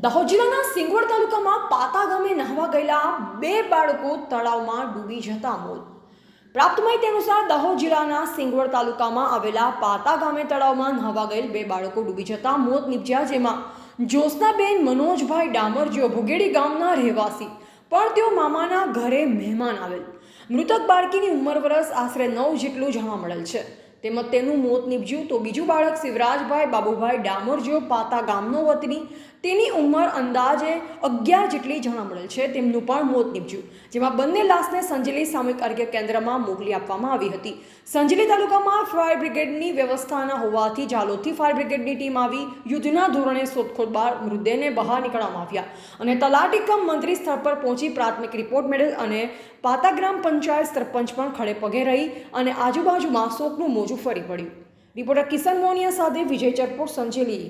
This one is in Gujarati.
દાહોદ જિલ્લાના સિંગવડ તાલુકામાં પાતા ગામે નહાવા ગયેલા બે બાળકો તળાવમાં ડૂબી જતા મોત. પ્રાપ્ત માહિતી અનુસાર દાહોદ જિલ્લાના સિંગવડ તાલુકામાં આવેલા પાતા ગામે તળાવમાં નહાવા ગયેલ બે બાળકો ડૂબી જતા મોત નીપજ્યા, જેમાં જ્યોત્સનાબેન મનોજભાઈ ડામર જેઓ ભુગેડી ગામના રહેવાસી, પણ તેઓ મામાના ઘરે મહેમાન આવેલ. મૃતક બાળકીની ઉંમર વર્ષ આશરે 9 જેટલું જાણવા મળેલ છે. તેમજ તેનું મોત નીપજ્યું તો બીજું બાળક શિવરાજભાઈ બાબુભાઈ ડામોર જેઓ પાતા ગામનો વતની, તેની ઉંમર અંદાજે 11 જેટલી જાણવા મળેલ છે. તેમનું પણ મોત નીપજ્યું, જેમાં બંને લાશને સંજેલી સામૂહિક આરોગ્ય કેન્દ્રમાં મોકલી આપવામાં આવી હતી. સંજેલી તાલુકામાં ફાયર બ્રિગેડની વ્યવસ્થા ન હોવાથી જાલોદથી ફાયર બ્રિગેડની ટીમ આવી યુદ્ધના ધોરણે શોધખોળ બાદ મૃતદેહને બહાર નીકળવામાં આવ્યા અને તલાટી કમ મંત્રી સ્થળ પર પહોંચી પ્રાથમિક રિપોર્ટ મેળવેલ અને પાતા ગ્રામ પંચાયત સરપંચ પણ ખડે પગે રહી અને આજુબાજુમાં શોકનું મોજું ફરી પડ્યું. રિપોર્ટર કિશન મોનિયા સાથે વિજય ચરપોટ, સંજેલી.